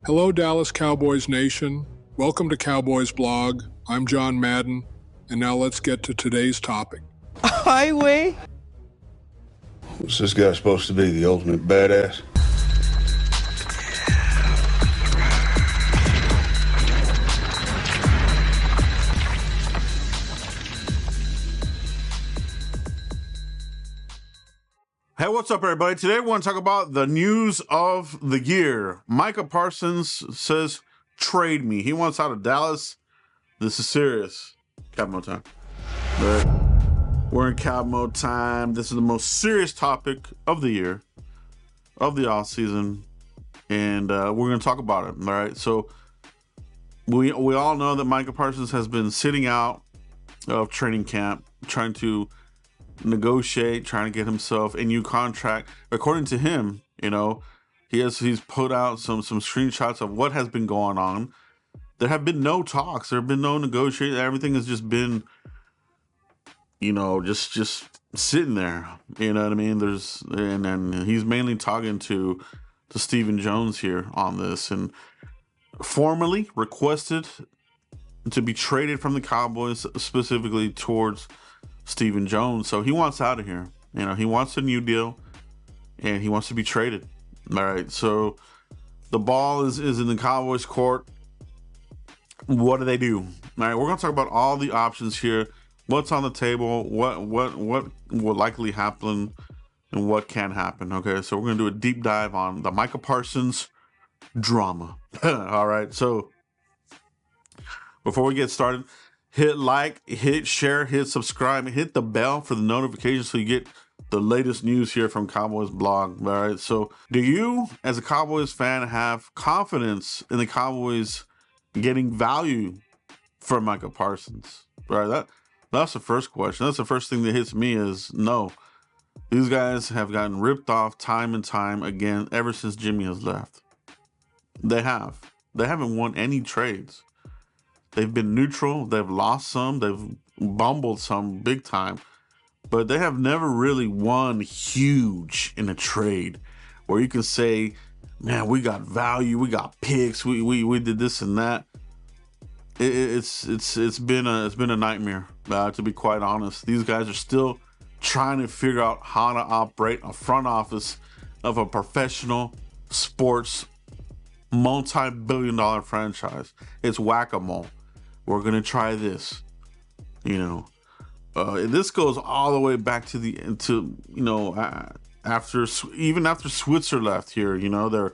Hello, Dallas Cowboys Nation. Welcome to Cowboys Blog. I'm John Madden, and now let's get to today's topic. Highway? What's this guy supposed to be, the ultimate badass? Hey, what's up, everybody? Today we want to talk about the news of the year. Micah Parsons says, trade me. He wants out of Dallas. This is serious. Cab mode time. All right. We're in cab mode time. This is the most serious topic of the year, of the off season, and we're going to talk about it. All right. So we all know that Micah Parsons has been sitting out of training camp, trying to negotiate, trying to get himself a new contract. According to him, he's put out some screenshots of what has been going on. There have been no talks. There have been no negotiating. Everything has just been, just sitting there. You know what I mean? And he's mainly talking to Stephen Jones here on this, and formally requested to be traded from the Cowboys, specifically towards Stephen Jones. So he wants out of here. He wants a new deal, and he wants to be traded. All right. So the ball is in the Cowboys' court. What do they do? All right. We're going to talk about all the options here. What's on the table? What will likely happen, and what can happen? Okay. So we're going to do a deep dive on the Micah Parsons drama. All right. So before we get started, hit like, hit share, hit subscribe, and hit the bell for the notifications so you get the latest news here from Cowboys Blog. All right. So do you, as a Cowboys fan, have confidence in the Cowboys getting value from Micah Parsons? All right. That's the first question. That's the first thing that hits me is no. These guys have gotten ripped off time and time again ever since Jimmy has left. They have. They haven't won any trades. They've been neutral. They've lost some. They've bumbled some big time. But they have never really won huge in a trade where you can say, man, we got value. We got picks. We did this and that. It's been a nightmare, to be quite honest. These guys are still trying to figure out how to operate a front office of a professional sports multi-billion-dollar franchise. It's whack-a-mole. We're gonna try this, this goes all the way back after Switzer left here. We're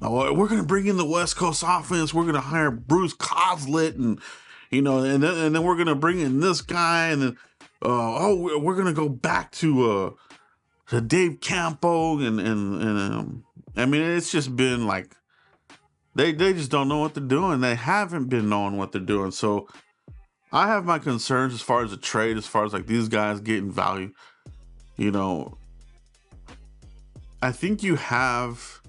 gonna bring in the West Coast offense. We're gonna hire Bruce Coslett, and then we're gonna bring in this guy, and then we're gonna go back to Dave Campo, and I mean, it's just been like. They just don't know what they're doing. They haven't been knowing what they're doing. So I have my concerns as far as the trade, as far as like these guys getting value. I think you have,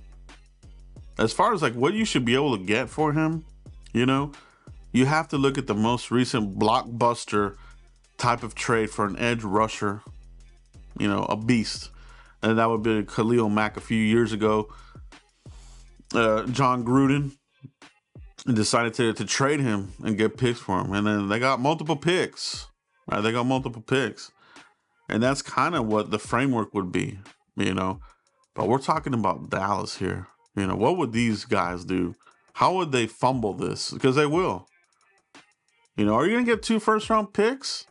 as far as like what you should be able to get for him, you have to look at the most recent blockbuster type of trade for an edge rusher, a beast. And that would be Khalil Mack a few years ago. John Gruden decided to trade him and get picks for him. And then they got multiple picks. Right? They got multiple picks. And that's kind of what the framework would be, But we're talking about Dallas here. What would these guys do? How would they fumble this? Because they will. Are you going to get 2 first-round picks?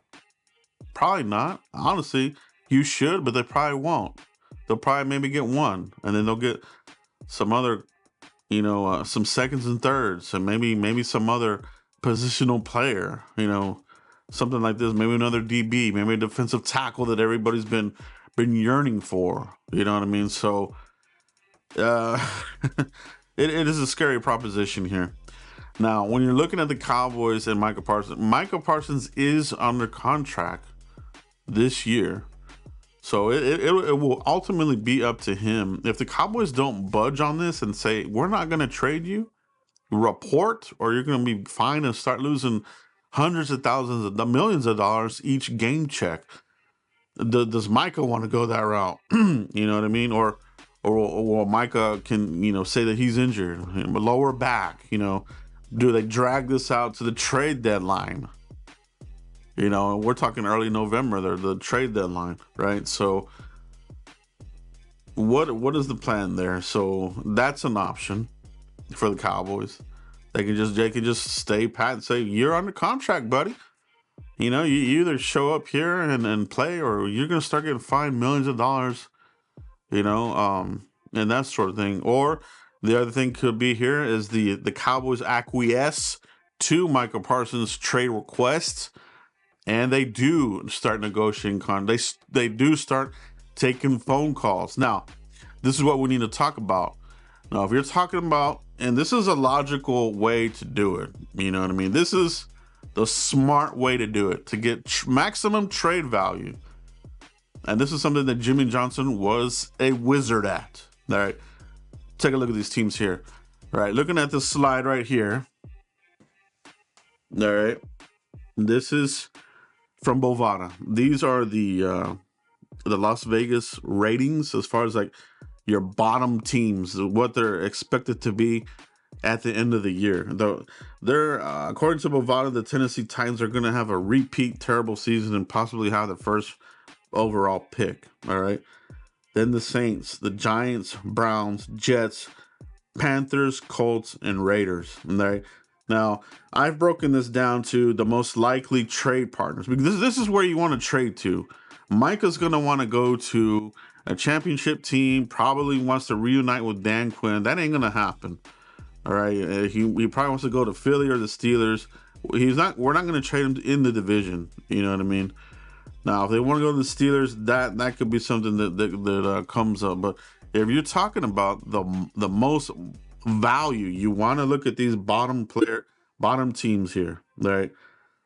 Probably not. Honestly, you should, but they probably won't. They'll probably maybe get 1. And then they'll get some other... some seconds and thirds, and maybe some other positional player, something like this. Maybe another DB, maybe a defensive tackle that everybody's been yearning for. You know what I mean? So, it is a scary proposition here. Now, when you're looking at the Cowboys and Micah Parsons is under contract this year. So it will ultimately be up to him. If the Cowboys don't budge on this and say, we're not going to trade you, report, or you're going to be fined and start losing hundreds of thousands of millions of dollars each game check. Does Micah want to go that route? You know what I mean? Or or Micah can, say that he's injured, lower back, do they drag this out to the trade deadline? We're talking early November, the trade deadline, right? So what is the plan there? So that's an option for the Cowboys. They can just stay pat and say, you're under contract, buddy. You either show up here and play, or you're gonna start getting fined millions of dollars, and that sort of thing. Or the other thing could be here is the Cowboys acquiesce to Micah Parsons' trade requests, and they do start negotiating they do start taking phone calls. Now, this is what we need to talk about. Now, if you're talking about, and this is a logical way to do it, you know what I mean? This is the smart way to do it, to get maximum trade value. And this is something that Jimmy Johnson was a wizard at. All right. Take a look at these teams here. All right. Looking at this slide right here. All right. This is from Bovada. These are the Las Vegas ratings as far as like your bottom teams, what they're expected to be at the end of the year. Though they're according to Bovada, the Tennessee Titans are going to have a repeat terrible season and possibly have the first overall pick. All right. Then the Saints, the Giants, Browns, Jets, Panthers, Colts, and Raiders. All right. Now, I've broken this down to the most likely trade partners, because this is where you want to trade to. Micah's going to want to go to a championship team, probably wants to reunite with Dan Quinn. That ain't going to happen. All right. He probably wants to go to Philly or the Steelers. We're not going to trade him in the division. You know what I mean? Now, if they want to go to the Steelers, that could be something that comes up. But if you're talking about the most value, you want to look at these bottom teams here, right?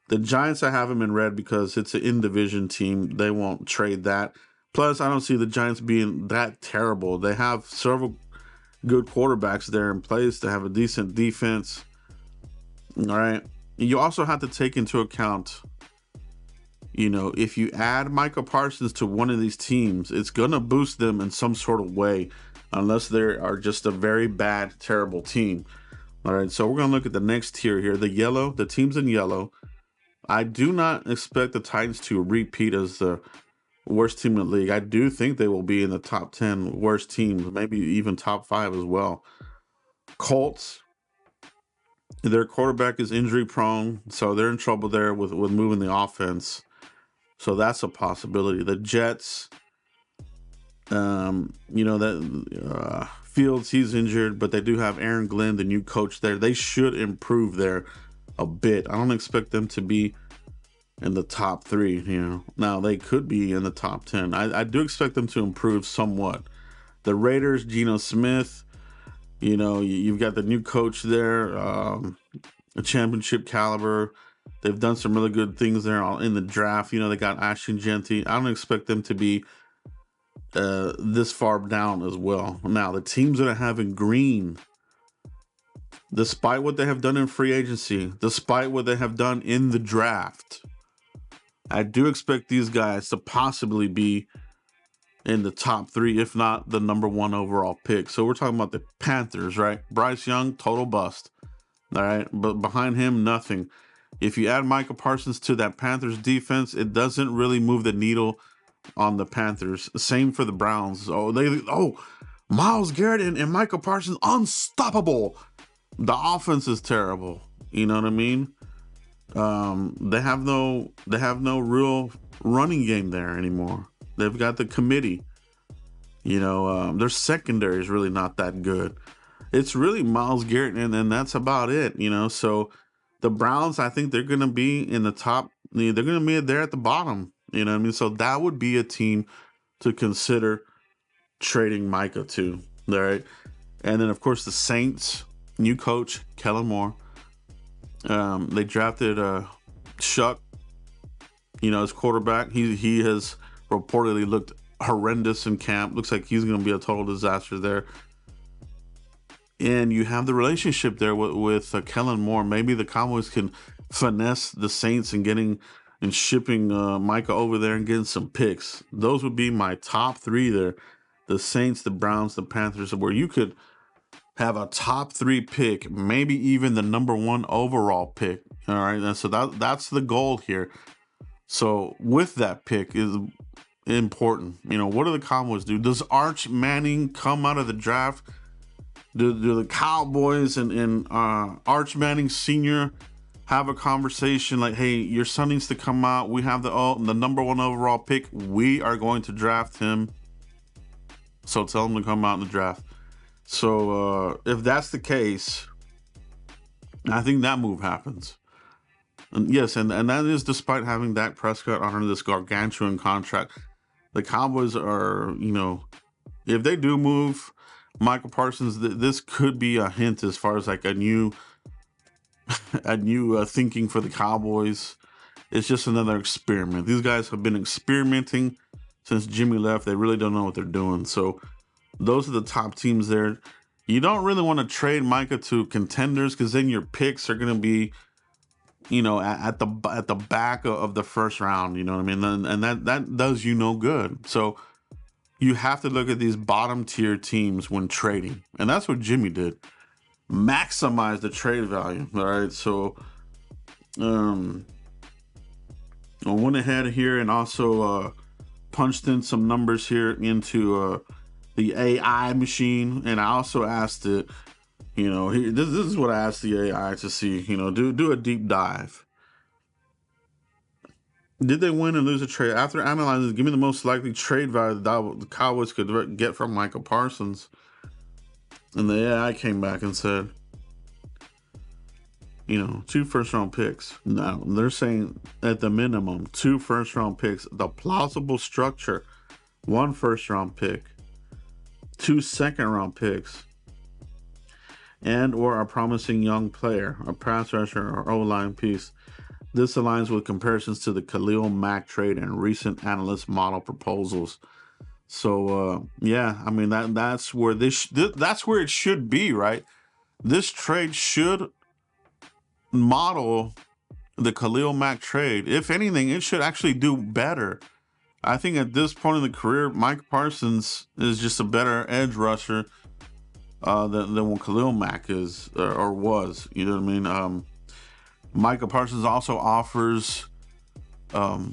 The Giants, I have them in red because it's an in-division team. They won't trade that. Plus, I don't see the Giants being that terrible. They have several good quarterbacks there in place. They have a decent defense. All right. You also have to take into account, if you add Micah Parsons to one of these teams, it's going to boost them in some sort of way, unless they are just a very bad, terrible team. All right, so we're going to look at the next tier here. The teams in yellow. I do not expect the Titans to repeat as the worst team in the league. I do think they will be in the top 10 worst teams, maybe even top 5 as well. Colts, their quarterback is injury prone, so they're in trouble there with moving the offense. So that's a possibility. The Jets, Fields, he's injured, but they do have Aaron Glenn, the new coach there. They should improve there a bit. I don't expect them to be in the top 3, Now, they could be in the top 10. I do expect them to improve somewhat. The Raiders, Geno Smith, you've got the new coach there, a championship caliber. They've done some really good things there in the draft. They got Ashton Genty. I don't expect them to be this far down as well. Now, the teams that I have in green, despite what they have done in free agency, despite what they have done in the draft, I do expect these guys to possibly be in the top 3, if not the number 1 overall pick. So we're talking about the Panthers, right? Bryce Young, total bust. All right. But behind him, nothing. If you add Micah Parsons to that Panthers defense, it doesn't really move the needle on the Panthers. Same for the Browns. Myles Garrett and Micah Parsons, unstoppable. The offense is terrible. You know what I mean? They have no real running game there anymore. They've got the committee. Their secondary is really not that good. It's really Myles Garrett, and that's about it. So the Browns, I think they're going to be in the top. They're going to be there at the bottom. You know what I mean? So that would be a team to consider trading Micah to. All right. And then, of course, the Saints, new coach, Kellen Moore. They drafted Shuck, as quarterback. He has reportedly looked horrendous in camp. Looks like he's going to be a total disaster there. And you have the relationship there with Kellen Moore. Maybe the Cowboys can finesse the Saints and shipping Micah over there and getting some picks. Those would be my top 3 there. the Saints, the Browns, the Panthers, where you could have a top 3 pick, maybe even the number 1 overall pick. All right, and so that's the goal here. So with that pick is important. What do the Cowboys do? Does Arch Manning come out of the draft? Do the Cowboys and Arch Manning Sr. have a conversation like, hey, your son needs to come out. We have the number 1 overall pick. We are going to draft him. So tell him to come out in the draft. So if that's the case, I think that move happens. And yes, and that is despite having Dak Prescott under this gargantuan contract. The Cowboys are, if they do move Micah Parsons, this could be a hint as far as like a new thinking for the Cowboys. It's just another experiment. These guys have been experimenting since Jimmy left. They really don't know what they're doing. So those are the top teams there. You don't really want to trade Micah to contenders because then your picks are going to be, at the back of the first round. You know what I mean? And that does you no good. So you have to look at these bottom tier teams when trading, and that's what Jimmy did. Maximize the trade value. All right, so I went ahead here and also punched in some numbers here into the AI machine, and I also asked it, this is what I asked the AI to see, do a deep dive. Did they win and lose a trade? After analyzing, give me the most likely trade value the Cowboys could get from Micah Parsons. And the AI came back and said, 2 first-round picks. Now, they're saying at the minimum, 2 first-round picks. The plausible structure, 1 first-round pick, 2 second-round picks, and or a promising young player, a pass rusher or O-line piece. This aligns with comparisons to the Khalil Mack trade and recent analyst model proposals. So that's where that's where it should be, right? This trade should model the Khalil Mack trade. If anything, it should actually do better. I think at this point in the career, Micah Parsons is just a better edge rusher than what Khalil Mack is or was. You know what I mean? Micah Parsons also offers, other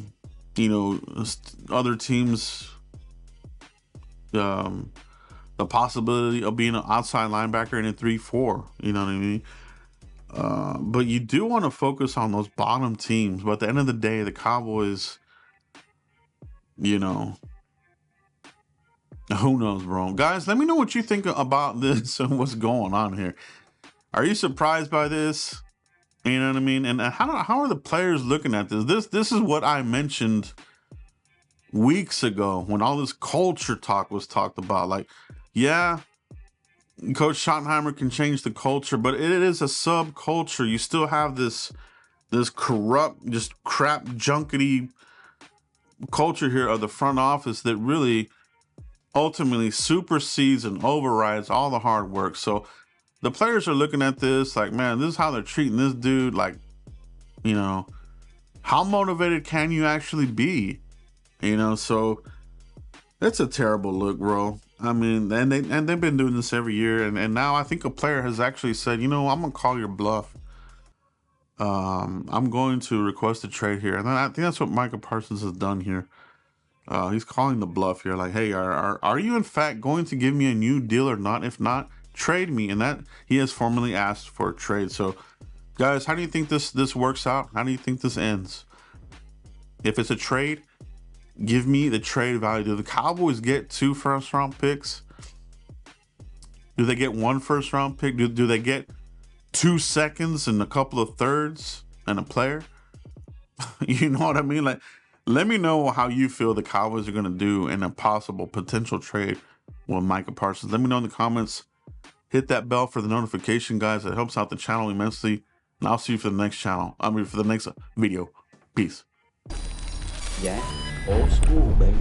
teams the possibility of being an outside linebacker in a 3-4. You know what I mean? But you do want to focus on those bottom teams. But at the end of the day, the Cowboys, who knows, bro? Guys, let me know what you think about this and what's going on here. Are you surprised by this? You know what I mean? And how are the players looking at this? This is what I mentioned weeks ago when all this culture talk was talked about. Like, yeah, Coach Schottenheimer can change the culture, but it is a subculture. You still have this corrupt, just crap, junkety culture here of the front office that really ultimately supersedes and overrides all the hard work. So the players are looking at this like, man, this is how they're treating this dude. Like, how motivated can you actually be? So it's a terrible look, bro. I mean, and they've been doing this every year, and now I think a player has actually said, I'm gonna call your bluff. I'm going to request a trade here, and I think that's what Micah Parsons has done here. He's calling the bluff here, like, hey, are you in fact going to give me a new deal or not? If not, trade me. And that he has formally asked for a trade. So, guys, how do you think this works out? How do you think this ends? If it's a trade, give me the trade value. Do the Cowboys get 2 first-round picks? Do they get 1 first-round pick? Do they get 2 seconds and a couple of thirds and a player? You know what I mean? Like, let me know how you feel the Cowboys are going to do in a possible potential trade with Micah Parsons. Let me know in the comments. Hit that bell for the notification, guys. It helps out the channel immensely. And I'll see you for the next for the next video. Peace. Yeah, old school, baby.